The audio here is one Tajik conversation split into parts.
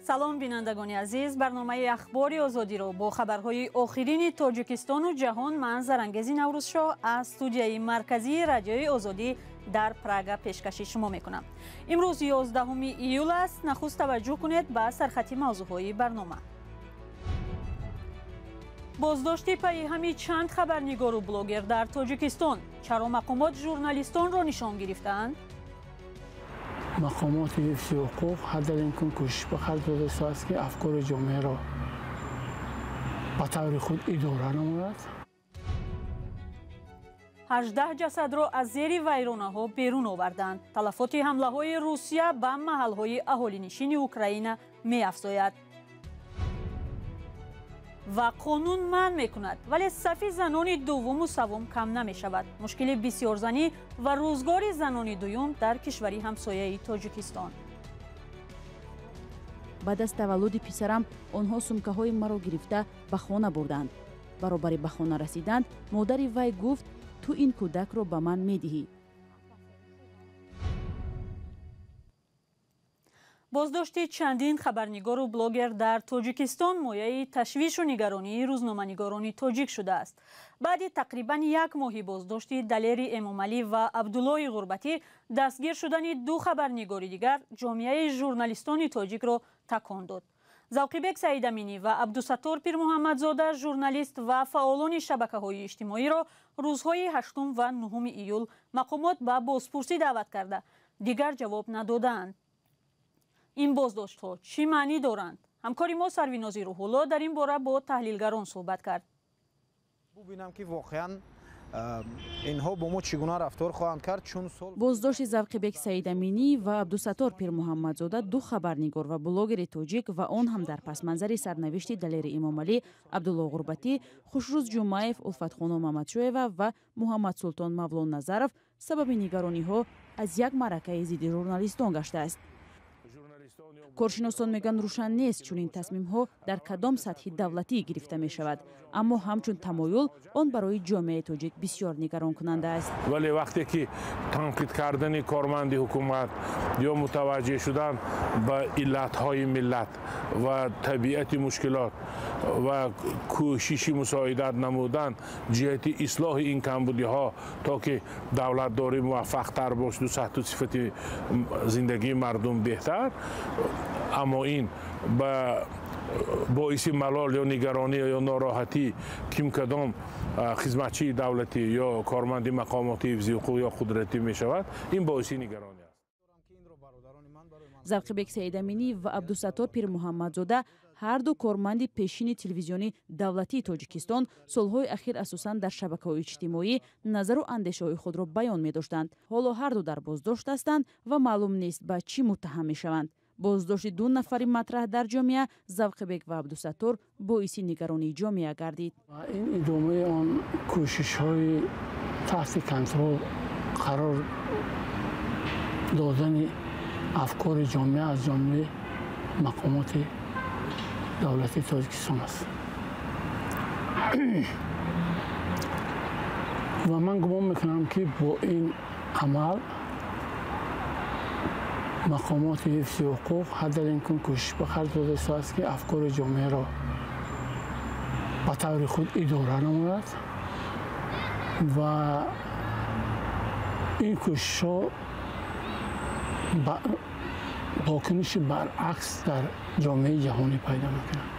салом бинандагони азиз, барномаи ахбори озодиро бо хабарҳои охирини тоҷикистону ҷаҳон ман Зарангези Наврӯзшо аз студияи марказии радиои озодӣ дар Прага пешкаши шумо мекунам. имрӯз 11 июл аст. нахуст таваҷҷӯҳ кунед ба сархати мавзӯъҳои барнома. боздошти пайҳами чанд хабарнигору блогер дар Тоҷикистон. чаро мақомот журналистонро нишон гирифтаанд? مقامات حفظ حقوق حداقل امکان کوشش به خرج داده است که افکار جامعه را به طور خود اداره نماید. 18 ҷасадро аз зери вайронаҳо берун оварданд. талафоти ҳамлаҳои Русия ба маҳалҳои аҳолинишини Украина меафзояд. ва қонун манъ мекунад, вале сафи занони дуввуму саввум кам намешавад. мушкили бисёрзанӣ ва рӯзгори занони дуюм дар кишвари ҳамсояи Тоҷикистон. баъд аз таваллуди писарам онҳо сумкаҳои маро гирифта ба хона бурданд. баробари ба хона расидан модари вай гуфт: ту ин кӯдакро ба ман медиҳӣ. боздошти чандин хабарнигору блогер дар Тоҷикистон мояи ташвишу нигаронии рӯзноманигорони тоҷик шудааст. баъди тақрибан як моҳи боздошти Далери Эмомалӣ ва Абдуллои Ғурбатӣ, дастгир шудани ду хабарнигори дигар ҷомеаи журналистони тоҷикро такон дод. Завқибек Саидаминӣ ва Абдусаттор Пирмуҳаммадзода, журналист ва фаъолони шабакаҳои иҷтимоиро рӯзҳои 8 ва 9 июл мақомот ба бозпурсӣ даъват карда, дигар ҷавоб надоданд. ин боздоштҳо чӣ маънӣ доранд? ҳамкори мо Сарвинози Рӯҳулло дар ин бора бо таҳлилгарон суҳбат кард. бубинам ки воқеан инҳо бо мо чӣ гуна рафтор хоҳанд кард, чун сол боздошти Завқибек Саидаминӣ ва Абдусаттор Пирмуҳаммадзода, ду хабарнигор ва блогери тоҷик ва он ҳам дар пасманзари сарнавишти Далери Эмомалӣ, Абдулло Ғурбатӣ, Хушрӯз Ҷумаев, Улфатхоно Мамадшоева ва Муҳаммадсултон Мавлон Назаров сабаби нигарониҳо аз як маъракаи зидди журналистон гаштааст. коршиносон мегӯянд рӯшан нест чунин тасмимҳо дар кадом сатҳи давлатӣ гирифта мешавад, аммо ҳамчун тамоюл он барои ҷомеаи тоҷик бисёр нигаронкунанда аст. вале вақте ки танқид кардани корманди ҳукумат ё мутаваҷҷеҳ шудан ба иллатҳои миллат ва табиати мушкилот ва кӯшиши мусоидат намудан ҷиҳати ислоҳи ин камбудиҳо, то ки давлатдорӣ муваффақтар бошад, сатҳу сифати зиндагии мардум беҳтар, аммо ин ба боиси малол ё нигаронӣ ё нороҳатӣ ким кадом хизматчии давлатӣ ё корманди мақомоти ҳифзи ҳуқуқ ё қудратӣ мешавад, ин боиси нигаронӣ аст. Завқибек Саидаминӣ ва Абдусаттор Пирмуҳаммадзода, ҳар ду корманди пешини телевизиони давлатии Тоҷикистон, солҳои ахир асосан дар шабакаҳои иҷтимоӣ назару андешаҳои худро баён медоштанд. ҳоло ҳар ду дар боздошт ҳастанд ва маълум нест ба чӣ муттаҳам мешаванд. боздошти ду нафари матраҳ дар ҷомеа, Завқибек ва Абдусаттор, боиси нигаронии ҷомеа гардид. ин идомаи он кӯшишҳои таҳти контрол қарор додани афкори ҷомеа аз ҷомеи мақомоти давлатии Тоҷикистон аст. ва ман гумон мекунам ки бо ин амал мақомоти ҳифзи ҳуқуқ ҳаддаक़ал имкон кӯшиш ба харҷ дода истааст ки афкори ҷомеаро ба таври худ идора намояд ва ин кӯшишҳо واکنشی برعکس در جامعه جهانی پیدا میکنند.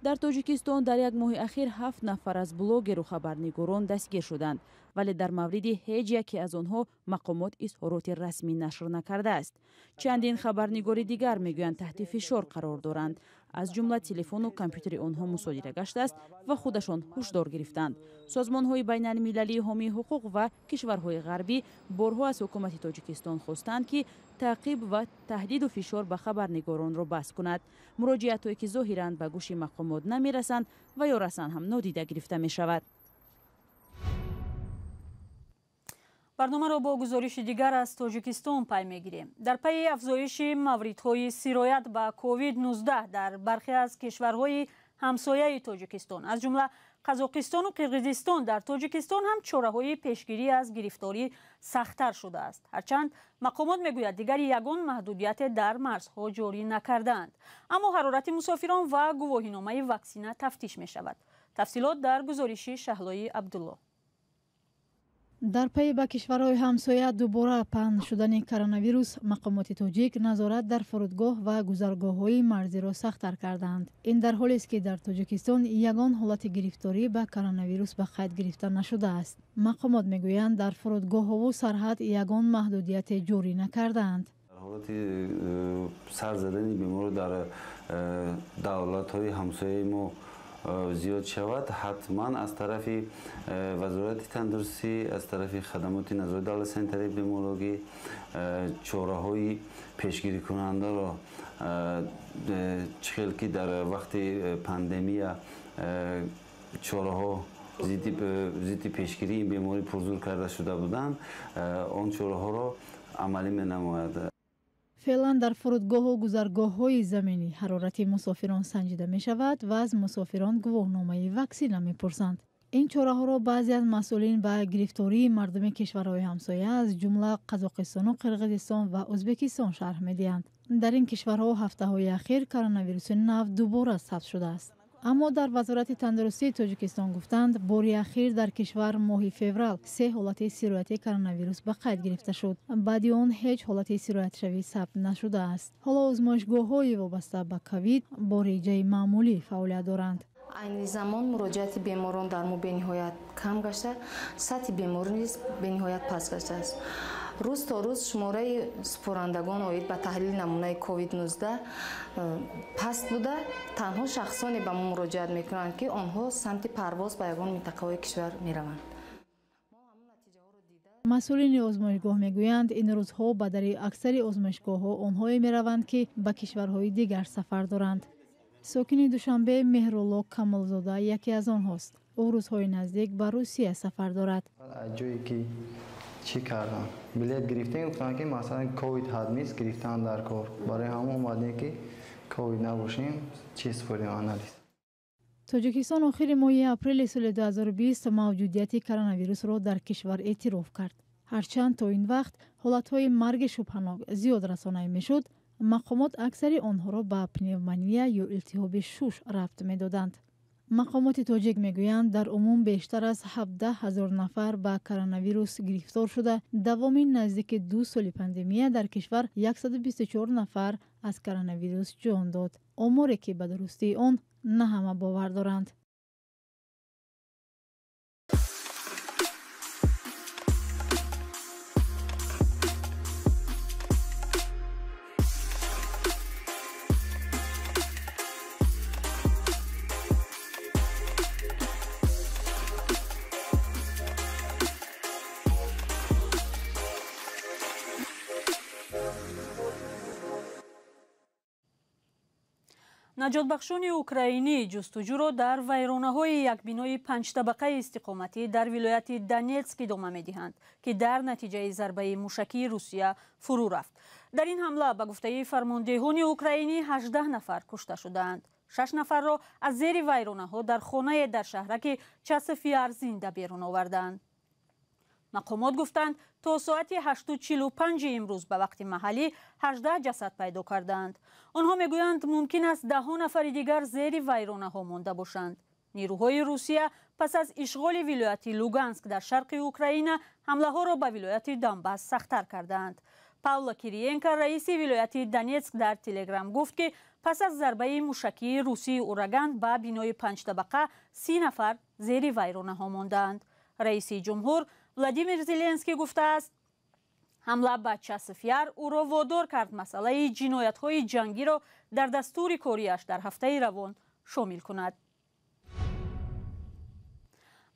در توجیکستان در یک ماه اخیر 7 نفر از بلوگر و خبرنگاران دستگیر شدند، ولی در مورد هیچ یکی از آنها مقامات اظهارات رسمی نشر نکرده است. چندین خبرنگار دیگر میگویند تحت فشار قرار دارند، از جمله تلفن و کامپیوتر آنها مصادره گشته است و خودشان هشدار گرفتند. سازمان‌های بین‌المللی حامی حقوق و کشورهای غربی بارها از حکومت تاجیکستان خواستند که تعقیب و تهدید و فشار به خبرنگاران را بس کند. مراجعاتی که ظاهراً به گوش مقامات نمی‌رسند و یا رسند هم نادیده گرفته می‌شود. барномаро бо гузориши дигар аз Тоҷикистон пай мегирем. дар пайи афзоиши мавридҳои сироят ба COVID-19 дар бархе аз кишварҳои ҳамсояи Тоҷикистон, аз ҷумла قزاقستان و قرقیزستان در تاجیکستان هم چاره‌های پیشگیری از گرفتاری سخت‌تر شده است. هرچند مقامات میگوید دیگر یگان محدودیت در مرزها جاری نکردند، اما حرارت مسافران و گواهینامه واکسینه تفتیش می شود. تفصیلات در گزارش شهلایی عبدالله. در پی به کشورهای همسایه دوباره پهن شدن کرونا مقامات تاجیک نظارت در فرودگاه و گذرگاه‌های مرزی را سخت‌تر کردند. این در حالی است که در تاجیکستان یگان حالت گرفتاری به کرونا به قید گرفته نشده است. مقامات میگویند در فرودگاه‌ها و سرحد یگان محدودیت جاری نکردند. حالت سر زدن بیمار در دولت‌های همسایه ما زیاد شود، حتما از طرف وزارت تندرستی، از طرف خدمات نظارت دولت سنتری اپیدمیولوژی چاره‌های پیشگیری کننده را چخیل که در وقت پاندمی چاره‌ها ضد پیشگیری این بیماری پرزور کرده شده بودند، آن چاره‌ها را عملی می‌نماید. فعلا در فرودگاه و گذرگاه‌های زمینی حرارت مسافران سنجیده می شود و از مسافران گواهینامه واکسینه می پرسند. این چاره‌ها را بعضی از مسئولین به گرفتاری مردم کشورهای همسایه از جمله قزاقستان و قرقیزستان و ازبکستان شرح می‌دهند. در این کشورها هفته‌های اخیر کرونا ویروس نو دوباره ثبت شده است. اما در وزارت تندرستی تاجیکستان گفتند باری اخیر در کشور ماه فوریه 3 حالت سیرایت کرونا ویروس به قید گرفته شد. بعد آن هیچ حالت سیرایت شوی ثبت نشده است. حالا آزمایشگاه‌های وابسته به کوید با ریجه معمولی فعالیت دارند. این زمان مراجعت بیماران در ما به‌نهایت کم گشته، سطح بیماری نیز به‌نهایت پست گشته است. روز تا روز شماره سپرندگان آید به تحلیل نمونه کووید 19 پست بوده. تنها شخصانی به ما مراجعت میکنند که آنها سمت پرواز به یگان منطقه‌های کشور میروند. مسئولین آزمایشگاه میگویند این روزها به در اکثر آزمایشگاه‌ها آنهایی میروند که به کشورهای دیگر سفر دارند. ساکن دوشنبه مهرالله کمالزاده یکی از آنهاست. او روزهای نزدیک به روسیه سفر دارد. جایی که چی کردن؟ بلیت گرفتن گفتن که مثلا کووید حد نیست، گرفتن در کار. برای همون اومدیم که کووید نباشیم چی سپردیم آنالیز. تاجیکستان آخر ماه اپریل سال 2020 موجودیت کرونا ویروس را در کشور اعتراف کرد. هرچند تا این وقت حالتهای مرگ شبهناک زیاد رسانه‌ای میشد، مقامات اکثر آنها را به پنیومونیا یا التهاب شوش ربط میدادند. مقامات تاجیک میگویند در عموم بیشتر از 17,000 نفر به کرونا ویروس گرفتار شده. دوام نزدیک 2 سال پاندمی در کشور 124 نفر از کرونا ویروس جان داد. آماری که به درستی آن نه همه باور دارند. نجاتبخشان اوکراینی جستجو را در ویرانه‌های یک بینای 5 طبقه استقامتی در ولایت دونیتسک ادامه می‌دهند که در نتیجه ضربه موشکی روسیه فرو رفت. در این حمله به گفته فرماندهان اوکراینی 18 نفر کشته شدند. 6 نفر را از زیر ویرانه‌ها در خانه در شهرک چسفیار زنده بیرون آوردند. مقامات گفتند تا ساعت 8:45 امروز به وقت محلی 18 جسد پیدا کردند. آنها میگویند ممکن است 10 نفر دیگر زیر ویرانه‌ها مانده باشند. نیروهای روسیه پس از اشغال ولایت لوگانسک در شرق اوکراین حمله ها را به ولایت دونباس سخت‌تر کردند. پاولا کیریینکا رئیس ولایت دونیتسک در تلگرام گفت که پس از ضربه موشکی روسی اورگان به بینای 5 طبقه 30 نفر زیر ویرانه‌ها ماندند. رئیس جمهور ولادیمیر زلنسکی گفته است حمله به چسفیار او را وادار کرد مسئله جنایت‌های جنگی را در دستور کاریش در هفته روان شامل کند.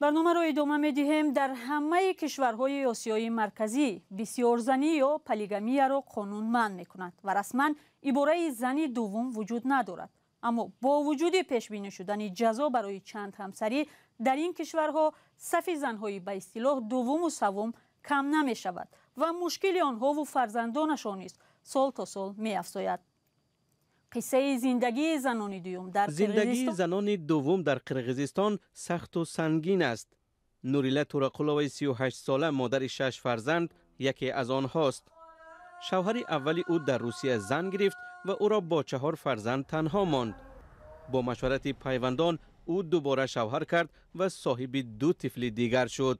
برنامه را ادامه می‌دهیم. در همه کشورهای آسیای مرکزی بسیارزنی یا پلیگامی را قانون منع می‌کند و رسما عباره زن دوم وجود ندارد. اما با وجود پیش‌بینی شدن جزا برای چند همسری در این کشورها صف زن‌های به اصطلاح دوم و سوم کم نمی‌شود و مشکل آنها و فرزندانشان نیز سال تا سال می‌افزاید. قصه زندگی زنان دوم در زندگی زنان دوم در قرقیزستان سخت و سنگین است. نوریلا تورقلوی 38 ساله مادر 6 فرزند یکی از آنهاست. شوهر اولی او در روسیه زن گرفت و او را با 4 فرزند تنها ماند. با مشورت پیوندان او دوباره شوهر کرد و صاحب 2 طفل دیگر شد.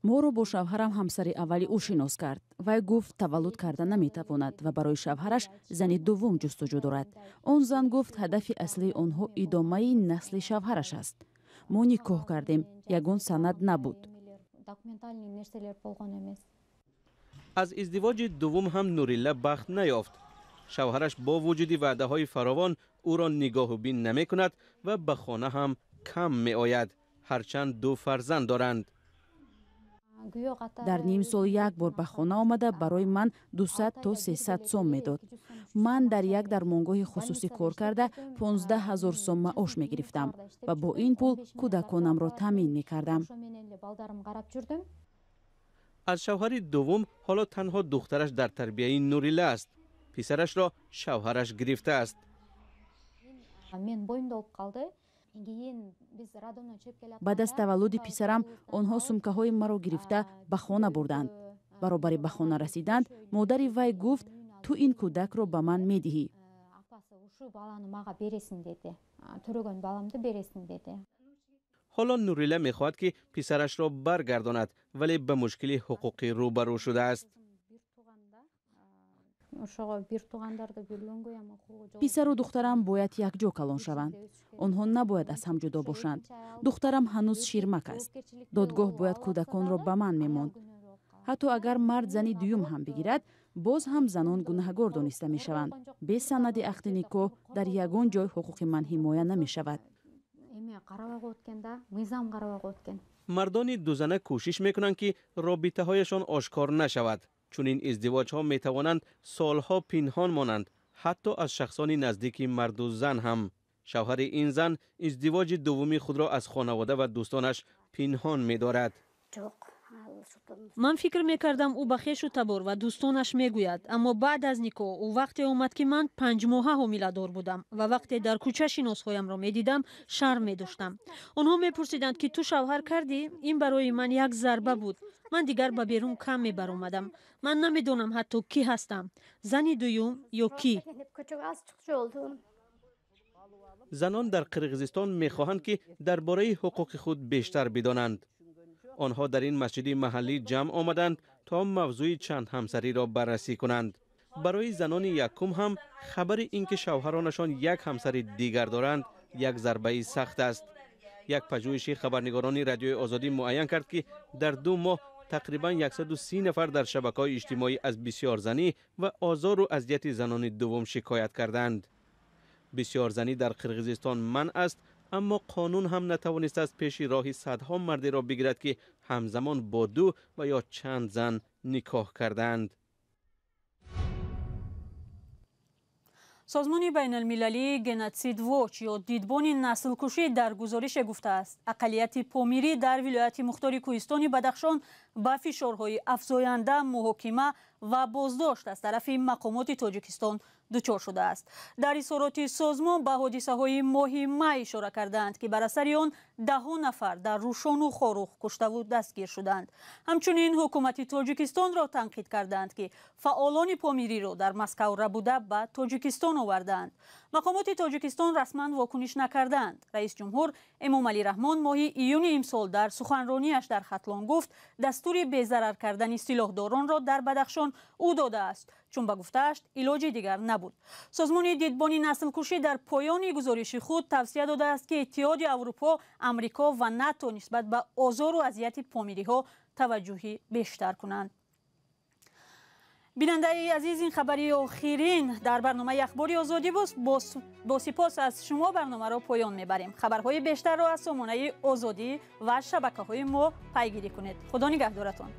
ما رو با شوهرم همسر اولی او شناس کرد. وی گفت تولد کردن نمیتواند و برای شوهرش زن دوم جستجو دارد. آن زن گفت هدف اصلی آنها ادامه نسل شوهرش است. ما نکاح کردیم. یگان سند نبود. از ازدواج دوم هم نوریلا بخت نیافت. شوهرش با وجود وعده های فراوان او را نگاه و بین نمی کند و به خانه هم کم می آید. هرچند 2 فرزند دارند. در نیم سال یک بار به خانه آمده برای من 200 تا 300 سوم میداد. من در یک درمانگاه خصوصی کار کرده 15,000 سوم معاش می گرفتم و با این پول کودکانم را تامین می کردم. از شوهر دوم حالا تنها دخترش در تربیه نوریلا است. پسرش را شوهرش گرفته است. بعد از تولد پسرم آنها سومکه‌های مرا گرفته به خانه بردند. برابر به خانه رسیدند مادر وی گفت تو این کودک را به من میدهی. حالا نوریلا میخواهد که پسرش را برگرداند ولی به مشکل حقوقی روبرو شده است. پسر و دخترم باید یک جا کلان شوند. آنها نباید از هم جدا باشند. دخترم هنوز شیرمک است. دادگاه باید کودکان را به من میماند. حتی اگر مرد زنی دوم هم بگیرد باز هم زنان گناهکار دانسته می شوند. به سند عقد نکاح در یگان جای حقوق من حمایت نمی شود. مردان دوزنه کوشش میکنند که رابطه هایشان آشکار نشود. چون این ازدواج ها می توانند سالها پنهان مانند، حتی از شخصان نزدیک مرد و زن هم. شوهر این زن ازدواج دومی خود را از خانواده و دوستانش پنهان می دارد. من فکر میکردم او به خویش و تبار و دوستانش میگوید، اما بعد از نکاح او وقتی اومد که من 5 ماهه حامله‌دار بودم و وقتی در کوچه شناسهایم را میدیدم شرم میداشتم. آنها میپرسیدند که تو شوهر کردی؟ این برای من یک ضربه بود. من دیگر به بیرون کم میبرآمدم. من نمیدونم حتی کی هستم، زن دوم یا کی. زنان در قرقیزستان میخواهند که درباره حقوق خود بیشتر بدانند. آنها در این مسجد محلی جمع آمدند تا موضوع چند همسری را بررسی کنند. برای زنان یکم هم خبر اینکه شوهرانشان یک همسر دیگر دارند یک ضربه سخت است. یک پژوهش خبرنگاران رادیوی آزادی معین کرد که در 2 ماه تقریبا 130 نفر در شبکه‌های اجتماعی از بسیار زنی و آزار و اذیت زنان دوم شکایت کردند. بسیار زنی در قرقیزستان منع است، اما قانون هم نتوانسته از پیش راهی صدها مرد را بگیرد که همزمان با 2 و یا چند زن نکاح کردند. سازمان بین المللی گنوسید واچ یا دیدبان نسل کشی در گزارش گفته است اقلیت پامیری در ولایت مختار کوهستان بدخشان با فشارهای افزاینده محاکمه و بازداشت از طرف مقامات تاجیکستان دچار شده است. در اظهارات سازمان به حادثه های مهمه اشاره کردند که بر اثر آن 10 نفر در روشان و خاروخ کشته و دستگیر شدند. همچنین حکومت تاجیکستان را تنقید کردند که فعالان پامیری را در مسکو ربوده به تاجیکستان آوردند. مقامات تاجیکستان رسما واکنش نکردند. رئیس جمهور امامعلی رحمان ماه ایون امسال در سخنرانیش در ختلان گفت دستور بی‌ضرر کردن سلاحداران را در بدخشان او داده است، چون به گفته‌اش علاج دیگر نبود. سازمان دیدبان نسل کشی در پایان گزارش خود توصیه داده است که اتحاد اروپا، آمریکا و ناتو نسبت به آزار و اذیت پامیری‌ها توجهی بیشتر کنند. بیننده عزیز، این خبری آخرین در برنامه اخباری آزادی بود. با سپاس از شما برنامه را پایان میبریم. خبرهای بیشتر را از سامانه آزادی و شبکه‌های ما پیگیری کنید. خدا نگهدارتان.